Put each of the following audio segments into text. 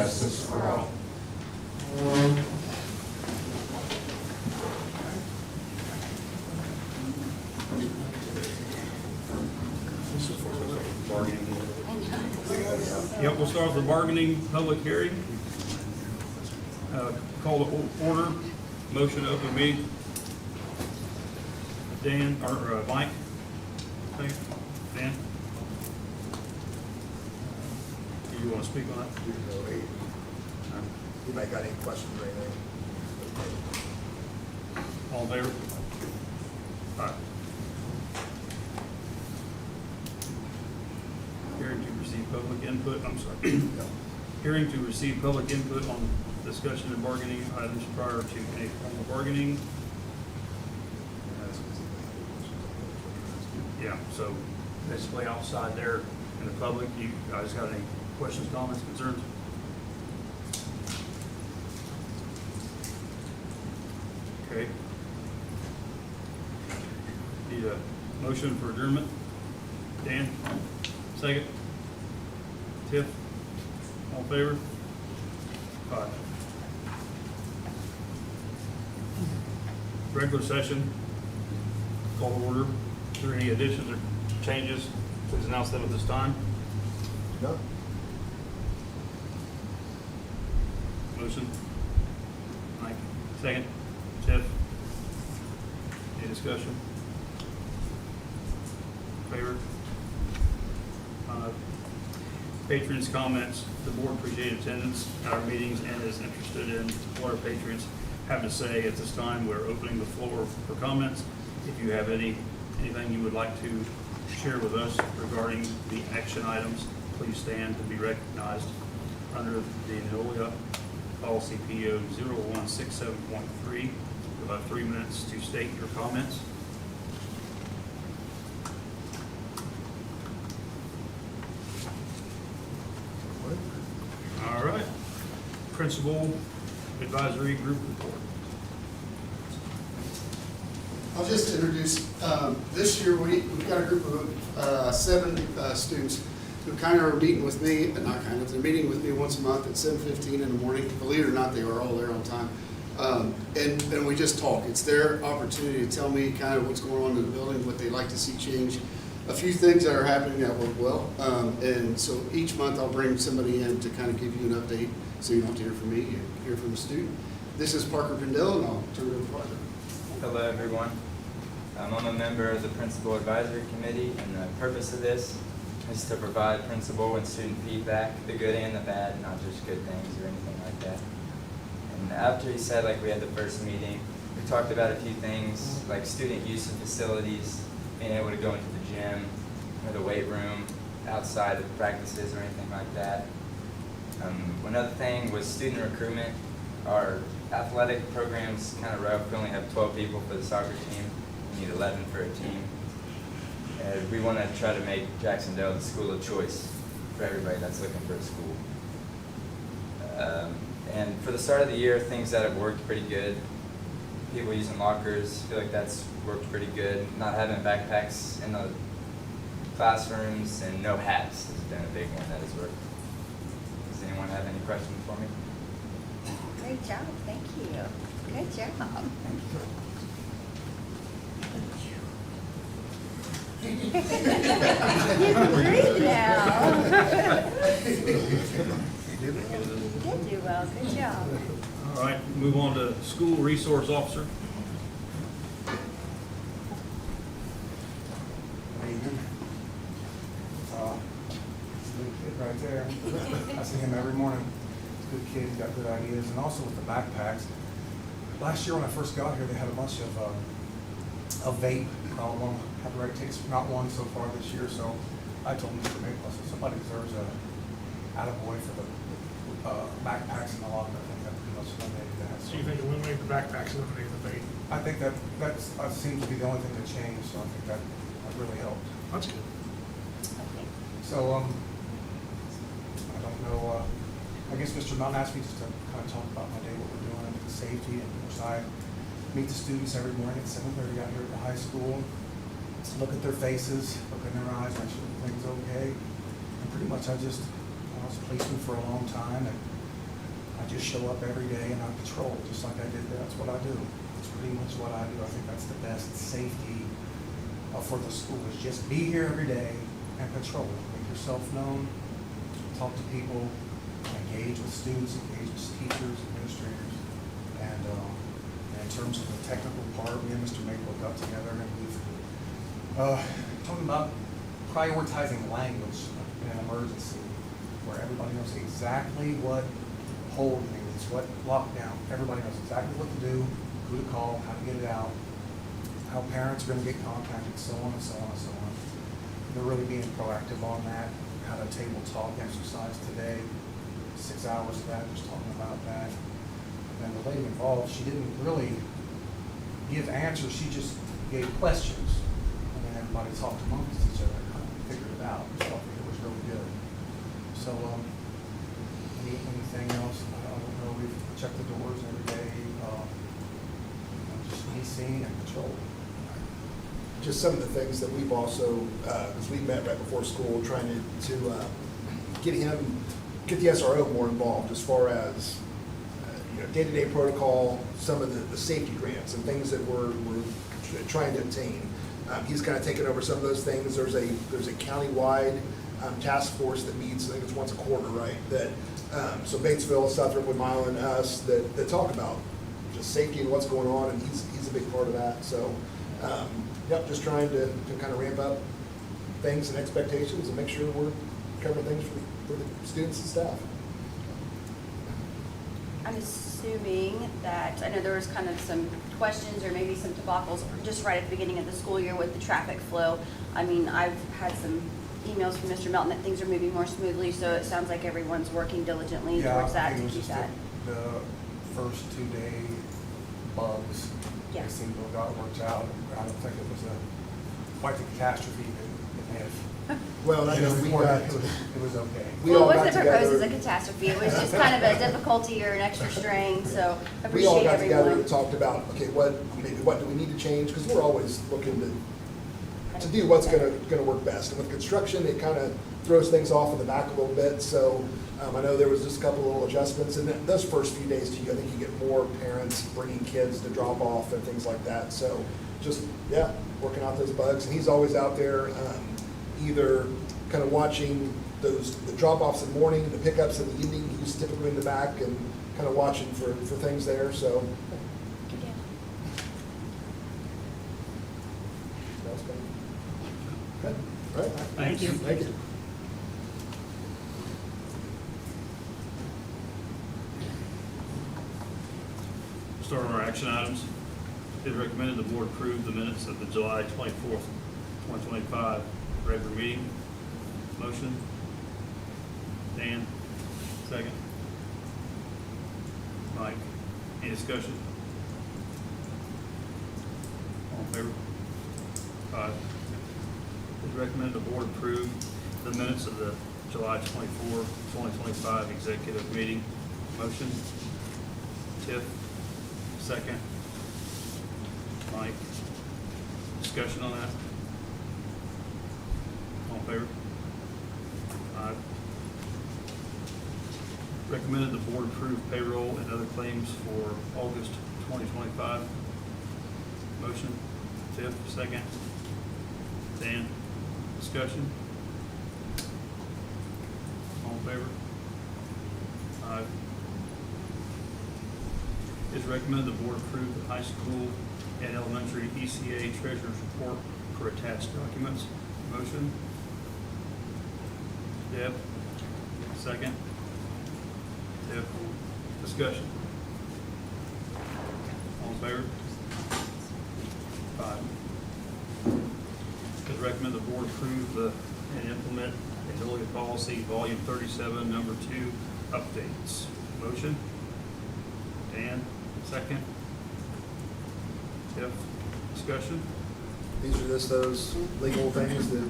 justice for all. Yep, we'll start with the bargaining public hearing. Call to order, motion to open meeting. Dan, or Mike? Thank you. Dan? Do you want to speak on that? You can go eight. You might got any questions or anything? All in favor? Aye. Hearing to receive public input, I'm sorry. No. Hearing to receive public input on discussion and bargaining items prior to any formal bargaining. Yeah, so basically outside there in the public, you guys got any questions, comments, concerns? Okay. Need a motion for adjournment? Dan? Second? Tiff? All in favor? Aye. Regular session, call to order. Is there any additions or changes? Please announce them at this time. No? Motion? Mike? Second? Tiff? Any discussion? Favor? Patrons' comments. The board appreciates attendance at our meetings and is interested in what our patrons have to say at this time. We're opening the floor for comments. If you have anything you would like to share with us regarding the action items, please stand to be recognized under the Neola policy PO 0167.3. You'll have 3 minutes to state your comments. All right. Principal Advisory Group report. I'll just introduce, this year we've got a group of 7 students who kind of are meeting with me, not kind of, they're meeting with me once a month at 7:15 in the morning. Believe it or not, they are all there on time. And we just talk. It's their opportunity to tell me kind of what's going on in the building, what they'd like to see change, a few things that are happening that work well. And so each month I'll bring somebody in to kind of give you an update so you don't have to hear from me, you hear from the student. This is Parker Pendel, and I'll turn it over to Parker. Hello, everyone. I'm a member of the Principal Advisory Committee, and the purpose of this is to provide principal and student feedback, the good and the bad, not just good things or anything like that. And after he said, like, we had the first meeting, we talked about a few things, like student use of facilities, being able to go into the gym or the weight room outside of practices or anything like that. Another thing was student recruitment. Our athletic program's kind of rough. We only have 12 people for the soccer team. We need 11 for a team. And we want to try to make Jac-Cen-Del the school of choice for everybody that's looking for a school. And for the start of the year, things that have worked pretty good. People using lockers, feel like that's worked pretty good. Not having backpacks in the classrooms and no hats has been a big one that has worked. Does anyone have any questions for me? Great job, thank you. Good job. You can breathe now. You did do well, good job. All right, move on to School Resource Officer. Evening. Good kid right there. I see him every morning. Good kid, he's got good ideas, and also with the backpacks. Last year when I first got here, they had a bunch of vape. One had the right taste, not one so far this year. So I told Mr. Maple, I said, somebody deserves a attaboy for the backpacks and the locker. I think that pretty much eliminated that. So you think eliminate the backpacks, eliminate the vape? I think that seems to be the only thing that changed. So I think that really helped. That's good. Okay. So I don't know. I guess Mr. Mountain asked me just to kind of talk about my day, what we're doing, and the safety, and of course I meet the students every morning at 7:30 out here at the high school. Look at their faces, look in their eyes, make sure everything's okay. And pretty much I was a policeman for a long time, and just show up every day and I patrol, just like I did. That's what I do. It's pretty much what I do. I think that's the best safety for the school, is just be here every day and patrol. Make yourself known, talk to people, engage with students, engage with teachers, administrators. And in terms of the technical part, me and Mr. Maple got together and we've talking about prioritizing language in an emergency, where everybody knows exactly what hold means, what lockdown. Everybody knows exactly what to do, who to call, how to get it out, how parents are going to get contacted, so on and so on and so on. They're really being proactive on that. Had a table talk exercise today, 6 hours of that, just talking about that. And the lady involved, she didn't really give answers, she just gave questions. And then everybody talked amongst each other and kind of figured it out. So I think it was really good. So, anything else? I don't know, we've checked the doors every day, just be seen and patrol. Just some of the things that we've also, because we met right before school, trying to get the SRO more involved as far as day-to-day protocol, some of the safety grants and things that we're trying to obtain. He's kind of taken over some of those things. There's a county-wide task force that meets, I think it's once a quarter, right? That so Batesville, Southern, Milan, us that talk about just safety and what's going on, and he's a big part of that. So. Yep, just trying to kind of ramp up things and expectations and make sure we're covering things for the students and staff. I'm assuming that, I know there was kind of some questions or maybe some debacles just right at the beginning of the school year with the traffic flow. I mean, I've had some emails from Mr. Melton that things are moving more smoothly, so it sounds like everyone's working diligently towards that to keep that. The first 2-day bugs, Yeah. they seem to have got worked out. I don't think it was quite the catastrophe that if. Well, I know we got, it was okay. we Well, all it got wasn't proposed as together. a catastrophe, it was just kind of a difficulty or an extra strain, so I We all appreciate got together everyone. and talked about, okay, what do we need to change? Because we're always looking to do what's gonna work best. And with construction, it kind of throws things off in the back a little bit. So I know there was just a couple of little adjustments. And then those first few days too, I think you get more parents bringing kids to drop off and things like that. So just, yeah, working out those bugs. And he's always out there either kind of watching the drop-offs in the morning, the pickups in the evening. He's typically in the back and kind of watching for things there. So that's good. Good. All right. Thank you. Thank you. Start on our action items. It is recommended the board approve the minutes of the July 24th, 2025 regular meeting. Motion. Dan, second. Mike, any discussion? All in favor? Aye. It is recommended the board approve the minutes of the July 24th, 2025 executive meeting. Motion. Tiff, second. Mike, discussion on that? All in favor? Aye. Recommended the board approve payroll and other claims for August 2025. Motion, Tiff, second. Dan, discussion? All in favor? Aye. It is recommended the board approve the high school and elementary ECA treasurer's report for attached documents. Motion? Deb, second. Deb, discussion? All in favor? Five. It is recommended the board approve and implement agility policy volume 37, number 2, updates. Motion? Dan, second. Tiff, discussion? These are just those legal things that,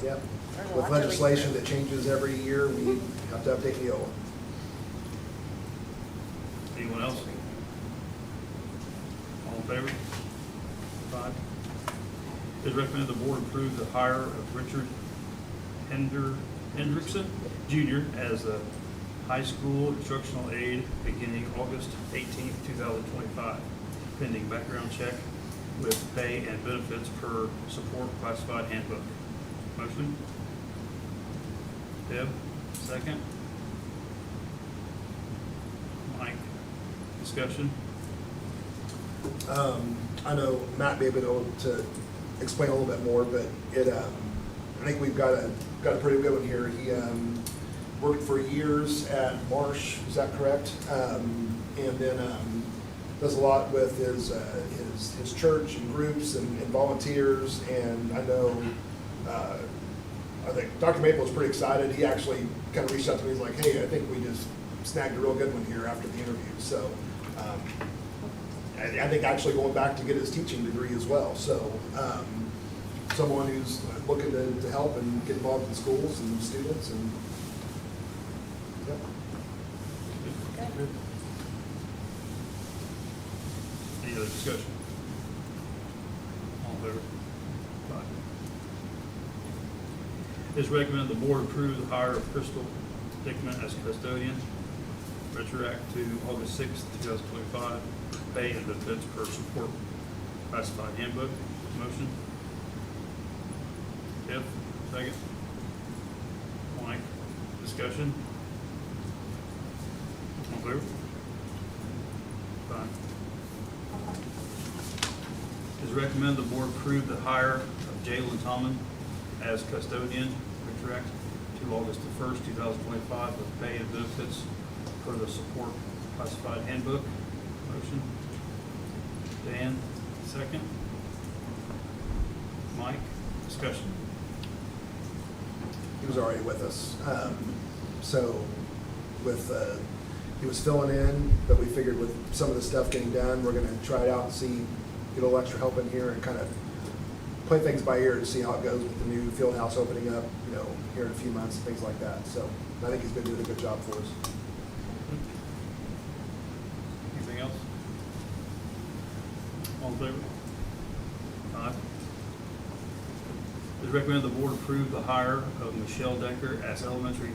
yep, There's a with lot to read legislation through. that changes every year, we have to update the old. Anyone else? All in favor? Five. It is recommended the board approve the hire of Richard Hendrickson Jr. as the high school instructional aid beginning August 18th, 2025, pending background check with pay and benefits per support classified handbook. Motion? Deb, second. Mike, discussion? I know Matt may be able to explain a little bit more, but I think we've got a pretty good one here. He worked for years at Marsh, is that correct? And then does a lot with his church and groups and volunteers. And I know, I think Dr. Maple was pretty excited. He actually kind of reached out to me. He's like, hey, I think we just snagged a real good one here after the interview. So I think actually going back to get his teaching degree as well. So someone who's looking to help and get involved in schools and students and, yep. Good. Any other discussion? All in favor? Aye. It is recommended the board approve the hire of Crystal Dickman as custodian, retroact to August 6th, 2025, pay and benefits per support classified handbook. Motion? Jeff, second. Mike, discussion? All in favor? Fine. It is recommended the board approve the hire of Jalen Tomlin as custodian, retroact to August the 1st, 2025, with pay and benefits per the support classified handbook. Motion? Dan, second. Mike, discussion? He was already with us. So with, he was filling in, but we figured with some of the stuff getting done, we're gonna try it out and see, get a little extra help in here and kind of play things by ear to see how it goes with the new field house opening up, here in a few months and things like that. So I think he's been doing a good job for us. Anything else? All in favor? Aye. It is recommended the board approve the hire of Michelle Decker as elementary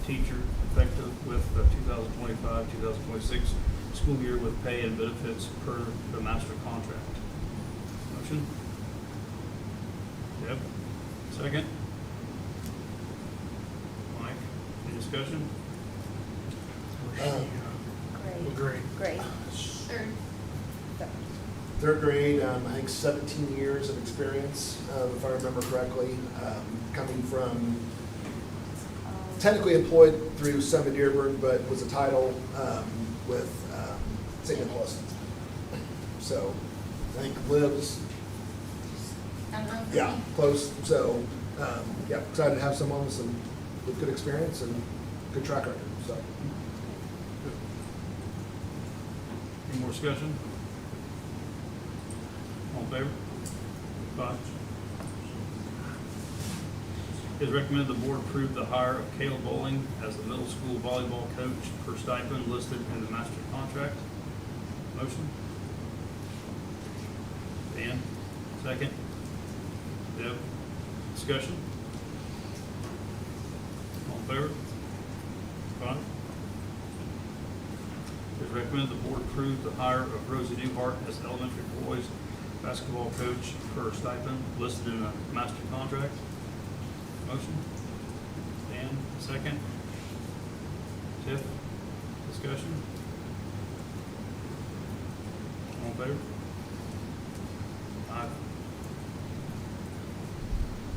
teacher effective with the 2025-2026 school year with pay and benefits per the master contract. Motion? Yep. Second? Mike, any discussion? Great. Great. Third grade, I think 17 years of experience, if I remember correctly, coming from technically employed through Summit Dearborn, but was a title with St. Nicholas. So I think lives, yeah, close. So yeah, excited to have someone with good experience and good track record. So Any more discussion? All in favor? Five. It is recommended the board approve the hire of Caleb Bowling as the middle school volleyball coach per stipend listed in the master contract. Motion? Dan, second. Deb, discussion? All in favor? Five. It is recommended the board approve the hire of Rosie Newhart as elementary boys basketball coach per stipend listed in the master contract. Motion? Dan, second. Tiff, discussion? All in favor? Aye.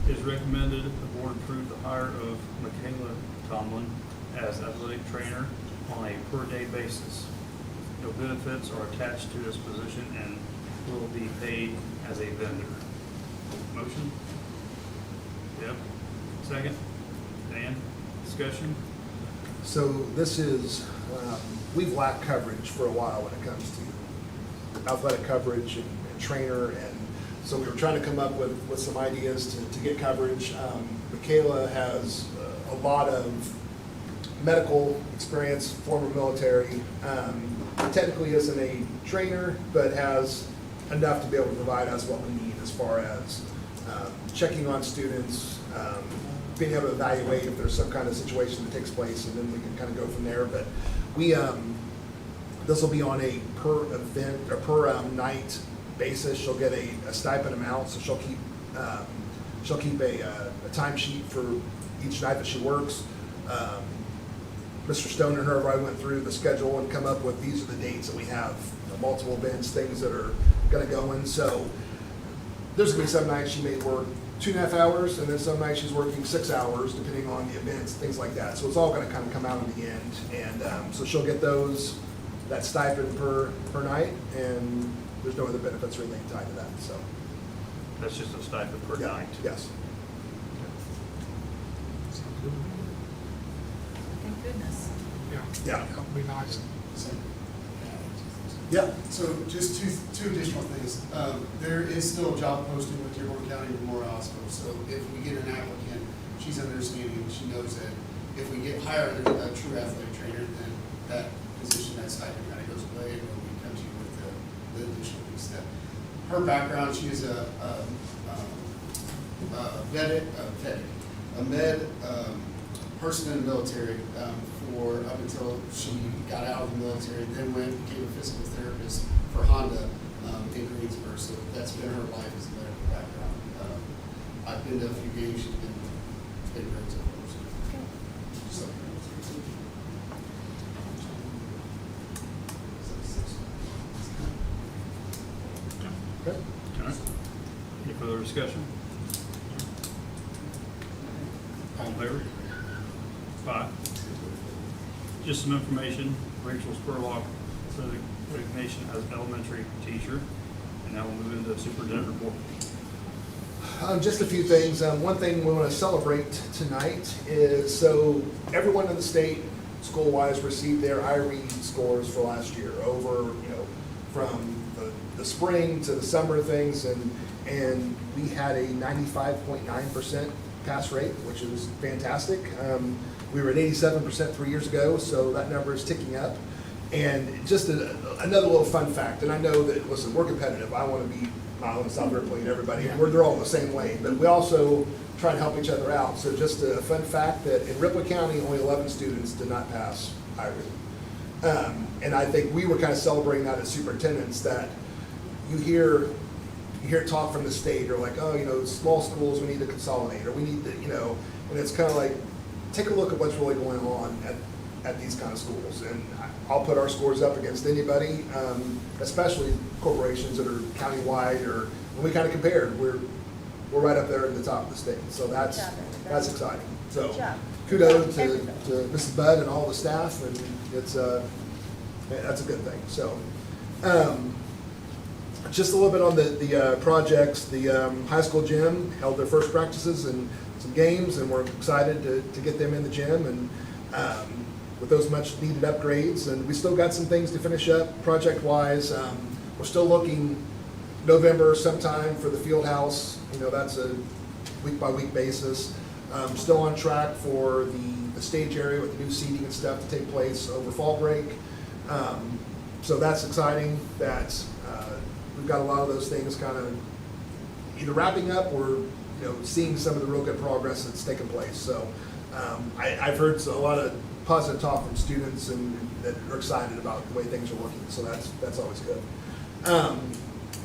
It is recommended the board approve the hire of Michaela Tomlin as athletic trainer on a per-day basis. No benefits are attached to this position and will be paid as a vendor. Motion? Yep. Second. Dan, discussion? So this is, we've lacked coverage for a while when it comes to athletic coverage and trainer, and so we were trying to come up with some ideas to get coverage. Michaela has a lot of medical experience, former military, technically isn't a trainer, but has enough to be able to provide us what we need as far as checking on students, being able to evaluate if there's some kind of situation that takes place, and then we can kind of go from there. But we, this will be on a per event or per night basis. She'll get a stipend amount, so she'll keep a timesheet for each night that she works. Mr. Stone and her, I went through the schedule and come up with these are the dates that we have, multiple events, things that are going to go in. So there's going to be some nights she may work 2.5 hours, and then some nights she's working 6 hours, depending on the events, things like that. So it's all going to kind of come out in the end. And so she'll get that stipend per night, and there's no other benefits or anything tied to that. So That's just a stipend per night. Yes. Thank goodness. Yeah. That would be nice. Yeah. So just two additional things. There is still a job posting with Dearborn County Memorial Hospital, so if we get an applicant, she's understanding, she knows that if we hire a true athletic trainer, then that position, that stipend kind of goes away, and then we come to you with the additional piece that. Her background, she is a med person in the military for up until she got out of the military, then became a physical therapist for Honda in Greensboro. So that's been her life as a medical background. I've been to a few games. She's been great so far. So. Okay. All right. Any further discussion? All in favor? 5. Just some information, Rachel Spurlock for the resignation as an elementary teacher, and now we'll move into the superintendent report. Just a few things. One thing we want to celebrate tonight is, so everyone in the state, school-wise, received their IRE scores for last year, over, from the spring to the summer things, and we had a 95.9% pass rate, which is fantastic. We were at 87% 3 years ago, so that number is ticking up. And just another little fun fact, and I know that, listen, we're competitive. I want to be Milan and South Ripley and everybody, and they're all the same lane, but we also try and help each other out. So just a fun fact that in Ripley County, only 11 students did not pass IRE. And I think we were kind of celebrating that as superintendents, that you hear talk from the state, or like, oh, small schools, we need to consolidate, or we need to, and it's kind of like, take a look at what's really going on at these kind of schools. And I'll put our scores up against anybody, especially corporations that are countywide, or when we kind of compared, we're right up there at the top of the state. So that's exciting. So kudos to Mrs. Budd and all the staff, and that's a good thing. So just a little bit on the projects. The high school gym held their first practices and some games, and we're excited to get them in the gym, and with those much needed upgrades. And we still got some things to finish up project wise. We're still looking November sometime for the field house. That's a week by week basis. Still on track for the stage area with the new seating and stuff to take place over fall break. So that's exciting that we've got a lot of those things kind of either wrapping up or seeing some of the real good progress that's taken place. So I've heard a lot of positive talk from students and that are excited about the way things are working. So that's always good.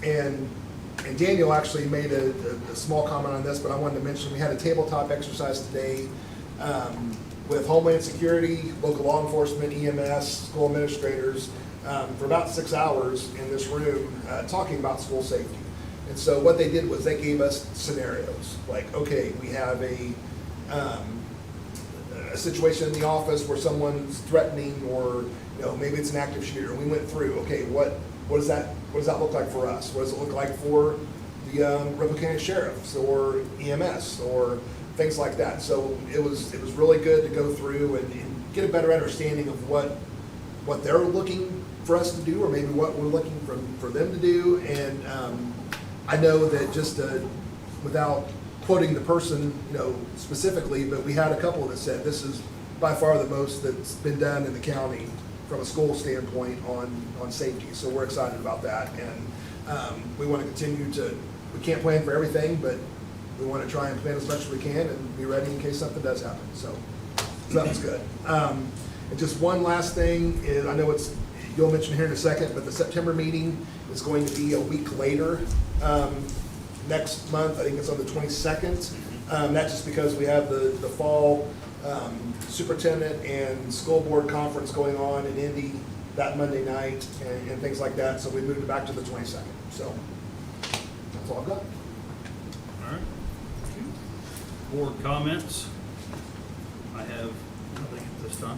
And Daniel actually made a small comment on this, but I wanted to mention we had a tabletop exercise today with Homeland Security, local law enforcement, EMS, school administrators for about 6 hours in this room talking about school safety. And so what they did was they gave us scenarios, like, okay, we have a situation in the office where someone's threatening, or maybe it's an active shooter. We went through, okay, what does that look like for us? What does it look like for the Ripley County Sheriffs or EMS or things like that? So it was really good to go through and get a better understanding of what they're looking for us to do, or maybe what we're looking for them to do. And I know that just without quoting the person, specifically, but we had a couple that said this is by far the most that's been done in the county from a school standpoint on safety. So we're excited about that, and we want to continue to. We can't plan for everything, but we want to try and plan as much as we can and be ready in case something does happen, so that was good. And just one last thing is, I know you'll mention here in a second, but the September meeting is going to be a week later, next month. I think it's on the 22nd. That's just because we have the fall superintendent and school board conference going on in Indy that Monday night and things like that, so we moved it back to the 22nd. So that's all I've got. All right. Board comments? I have nothing at this time.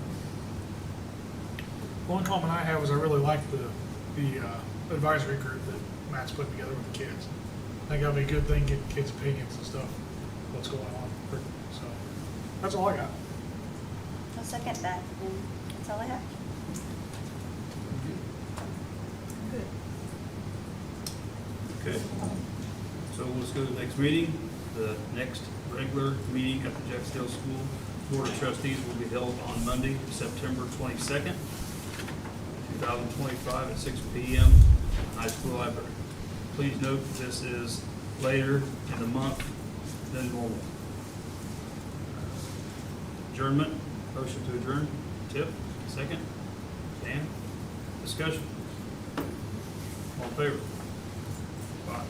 One comment I have is I really like the advisory group that Matt's putting together with the kids. I think that'll be a good thing, getting kids' opinions and stuff, what's going on. So that's all I got. I'll second that, and that's all I have. Okay. So let's go to the next meeting. The next regular meeting at the Jac-Cen-Del School Board of Trustees will be held on Monday, September 22nd, 2025 at 6 p.m. in the high school library. Please note that this is later in the month than normal. Adjournment, motion to adjourn. Tip, second. Dan, discussion. All in favor? 5.